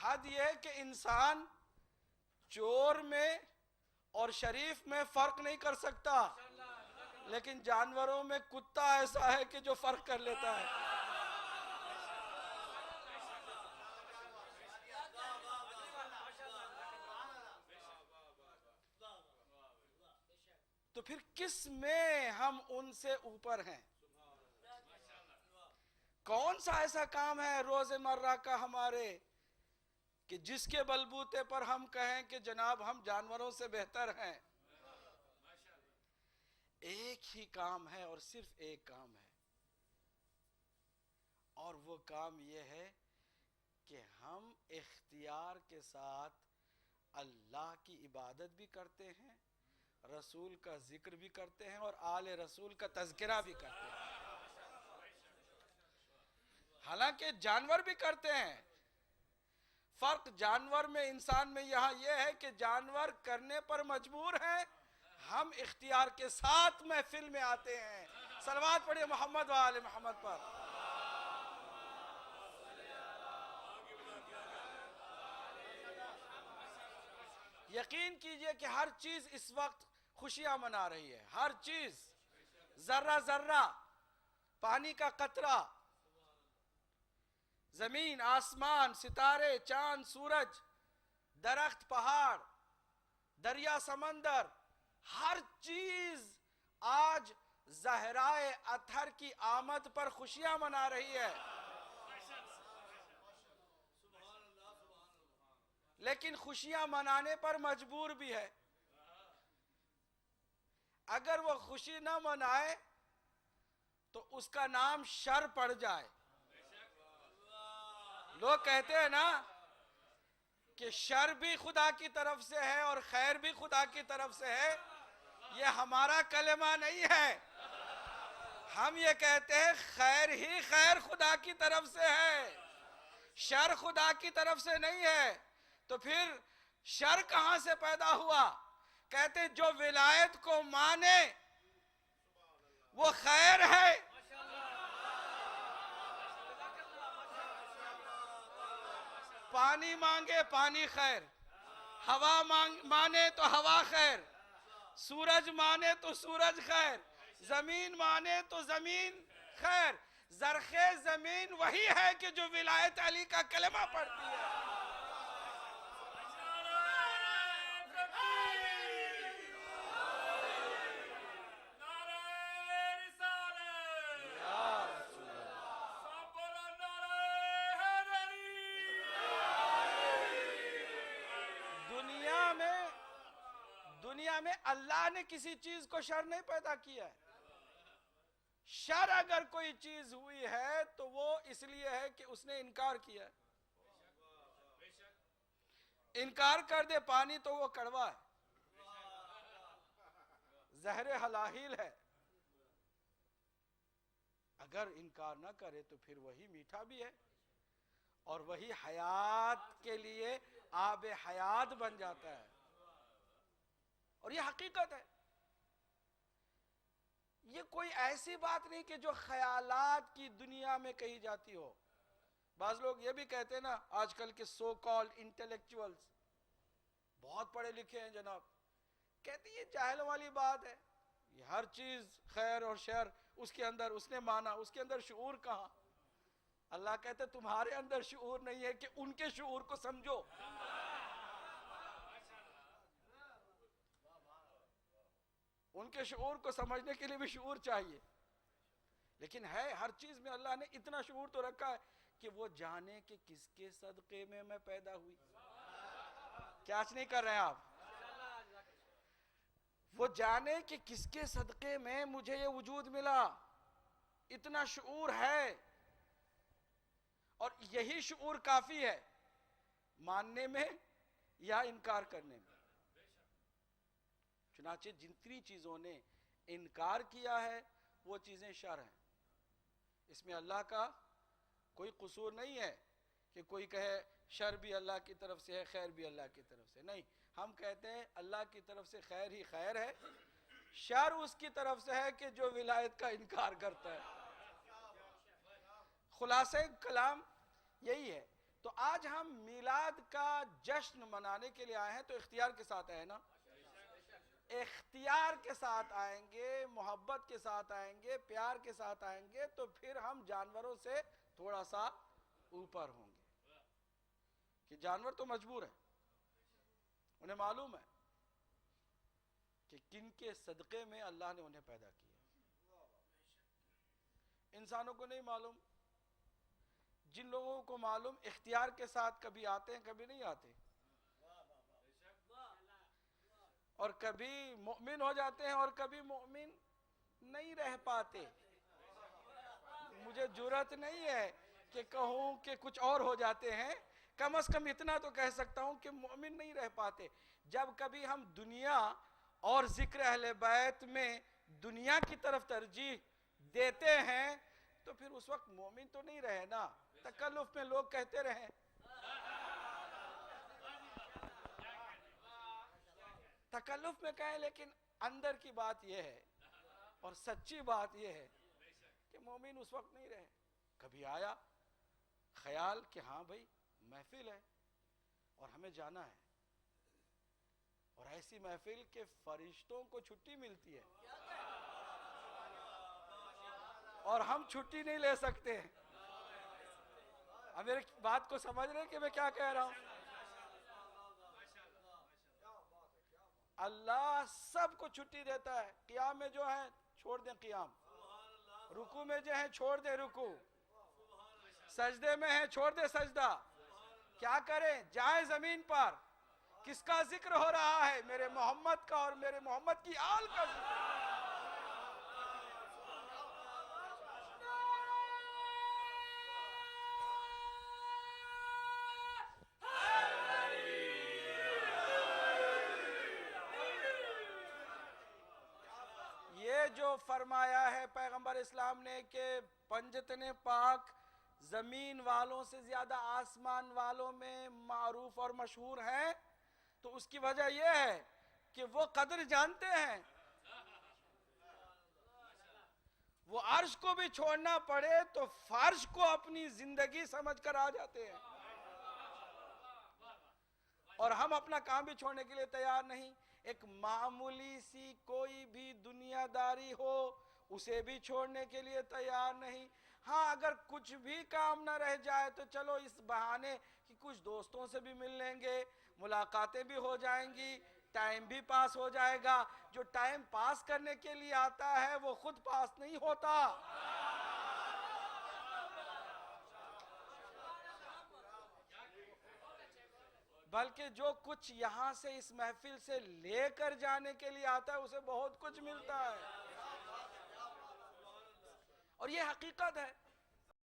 حد یہ ہے کہ انسان چور میں اور شریف میں فرق نہیں کر سکتا، لیکن جانوروں میں کتا ایسا ہے کہ جو فرق کر لیتا ہے۔ تو پھر کس میں ہم ان سے اوپر ہیں؟ کون سا ایسا کام ہے روز مرہ کا ہمارے کہ جس کے بلبوتے پر ہم کہیں کہ جناب ہم جانوروں سے بہتر ہیں؟ ایک ہی کام ہے اور صرف ایک کام ہے، اور وہ کام یہ ہے کہ ہم اختیار کے ساتھ اللہ کی عبادت بھی کرتے ہیں، رسول کا ذکر بھی کرتے ہیں، اور آل رسول کا تذکرہ بھی کرتے ہیں۔ حالانکہ جانور بھی کرتے ہیں، فرق جانور میں انسان میں یہاں یہ ہے کہ جانور کرنے پر مجبور ہیں، ہم اختیار کے ساتھ محفل میں آتے ہیں۔ صلوات پڑھیے محمد و آل محمد پر۔ یقین کیجئے کہ ہر چیز اس وقت خوشیاں منا رہی ہے، ہر چیز، ذرہ ذرہ، پانی کا قطرہ، زمین، آسمان، ستارے، چاند، سورج، درخت، پہاڑ، دریا، سمندر، ہر چیز آج زہرائے اطہر کی آمد پر خوشیاں منا رہی ہے، لیکن خوشیاں منانے پر مجبور بھی ہے۔ اگر وہ خوشی نہ منائے تو اس کا نام شر پڑ جائے۔ لوگ کہتے ہیں نا کہ شر بھی خدا کی طرف سے ہے اور خیر بھی خدا کی طرف سے ہے، یہ ہمارا کلمہ نہیں ہے۔ ہم یہ کہتے ہیں خیر ہی خیر خدا کی طرف سے ہے، شر خدا کی طرف سے نہیں ہے۔ تو پھر شر کہاں سے پیدا ہوا؟ کہتے جو ولایت کو مانے وہ خیر ہے، پانی مانگے پانی خیر، ہوا مانے تو ہوا خیر، سورج مانے تو سورج خیر، زمین مانے تو زمین خیر۔ زرخیز زمین وہی ہے کہ جو ولایت علی کا کلمہ پڑھتی ہے۔ دنیا میں اللہ نے کسی چیز کو شر نہیں پیدا کیا ہے۔ شر اگر کوئی چیز ہوئی ہے تو وہ اس لیے ہے کہ اس نے انکار کیا ہے۔ انکار کر دے پانی تو وہ کڑوا ہے، زہر حلاہیل ہے۔ اگر انکار نہ کرے تو پھر وہی میٹھا بھی ہے اور وہی حیات کے لیے آب حیات بن جاتا ہے، اور یہ حقیقت ہے۔ یہ کوئی ایسی بات نہیں کہ جو خیالات کی دنیا میں کہی جاتی ہو۔ بعض لوگ یہ بھی کہتے ہیں نا، آج کل کے سو کالڈ انٹلیکچوئلز، بہت پڑھے لکھے ہیں جناب، کہتے ہیں یہ جاہل والی بات ہے، یہ ہر چیز خیر اور شر اس کے اندر اس نے مانا، اس کے اندر شعور کہاں؟ اللہ کہتے تمہارے اندر شعور نہیں ہے کہ ان کے شعور کو سمجھو۔ ان کے شعور کو سمجھنے کے لیے بھی شعور چاہیے، لیکن ہے ہر چیز میں اللہ نے اتنا شعور تو رکھا ہے کہ وہ جانے کہ کس کے صدقے میں میں پیدا ہوئی۔ کیاچ نہیں کر رہے ہیں آپ؟ وہ جانے کہ کس کے صدقے میں مجھے یہ وجود ملا، اتنا شعور ہے، اور یہی شعور کافی ہے ماننے میں یا انکار کرنے میں۔ چنانچہ جتنی چیزوں نے انکار کیا ہے وہ چیزیں شر ہیں، اس میں اللہ کا کوئی قصور نہیں ہے کہ کوئی کہے شر بھی اللہ کی طرف سے ہے، خیر بھی اللہ کی طرف سے، نہیں، ہم کہتے ہیں اللہ کی طرف سے خیر ہی خیر ہے، شر اس کی طرف سے ہے کہ جو ولایت کا انکار کرتا ہے۔ خلاصہ کلام یہی ہے تو آج ہم میلاد کا جشن منانے کے لیے آئے ہیں تو اختیار کے ساتھ آئے نا، اختیار کے ساتھ آئیں گے، محبت کے ساتھ آئیں گے، پیار کے ساتھ آئیں گے، تو پھر ہم جانوروں سے تھوڑا سا اوپر ہوں گے، کہ جانور تو مجبور ہیں، انہیں معلوم ہے کہ کن کے صدقے میں اللہ نے انہیں پیدا کیا، انسانوں کو نہیں معلوم۔ جن لوگوں کو معلوم اختیار کے ساتھ کبھی آتے ہیں کبھی نہیں آتے، اور کبھی مؤمن ہو جاتے ہیں اور کبھی مؤمن نہیں رہ پاتے۔ مجھے جرأت نہیں ہے کہ کہوں کہ کچھ اور ہو جاتے ہیں، کم از کم اتنا تو کہہ سکتا ہوں کہ مؤمن نہیں رہ پاتے۔ جب کبھی ہم دنیا اور ذکر اہل بیت میں دنیا کی طرف ترجیح دیتے ہیں تو پھر اس وقت مومن تو نہیں رہے نا، تکلف میں لوگ کہتے رہیں، تکلف میں کہیں، لیکن اندر کی بات یہ ہے اور سچی بات یہ ہے کہ مومن اس وقت نہیں رہے۔ کبھی آیا خیال کہ ہاں بھائی محفل ہے اور ہمیں جانا ہے، اور ایسی محفل کہ فرشتوں کو چھٹی ملتی ہے اور ہم چھٹی نہیں لے سکتے ہیں۔ اب میری بات کو سمجھ رہے ہیں کہ میں کیا کہہ رہا ہوں؟ اللہ سب کو چھٹی دیتا ہے، قیام میں جو ہیں چھوڑ دیں قیام، رکوع میں جو ہیں چھوڑ دیں رکوع، سجدے میں ہیں چھوڑ دیں سجدہ، کیا کریں؟ جائیں زمین پر، کس کا ذکر ہو رہا ہے؟ میرے محمد کا اور میرے محمد کی آل کا ذکر۔ یہ جو فرمایا ہے پیغمبر اسلام نے کہ پنجتن پاک زمین والوں سے زیادہ آسمان والوں میں معروف اور مشہور ہیں، تو اس کی وجہ یہ ہے کہ وہ قدر جانتے ہیں، وہ عرش کو بھی چھوڑنا پڑے تو فرش کو اپنی زندگی سمجھ کر آ جاتے ہیں، اور ہم اپنا کام بھی چھوڑنے کے لیے تیار نہیں۔ ایک معمولی سی کوئی بھی دنیا داری ہو اسے بھی چھوڑنے کے لیے تیار نہیں۔ ہاں اگر کچھ بھی کام نہ رہ جائے تو چلو اس بہانے کہ کچھ دوستوں سے بھی مل لیں گے، ملاقاتیں بھی ہو جائیں گی، ٹائم بھی پاس ہو جائے گا۔ جو ٹائم پاس کرنے کے لیے آتا ہے وہ خود پاس نہیں ہوتا، بلکہ جو کچھ یہاں سے اس محفل سے لے کر جانے کے لیے آتا ہے اسے بہت کچھ ملتا ہے، اور یہ حقیقت ہے۔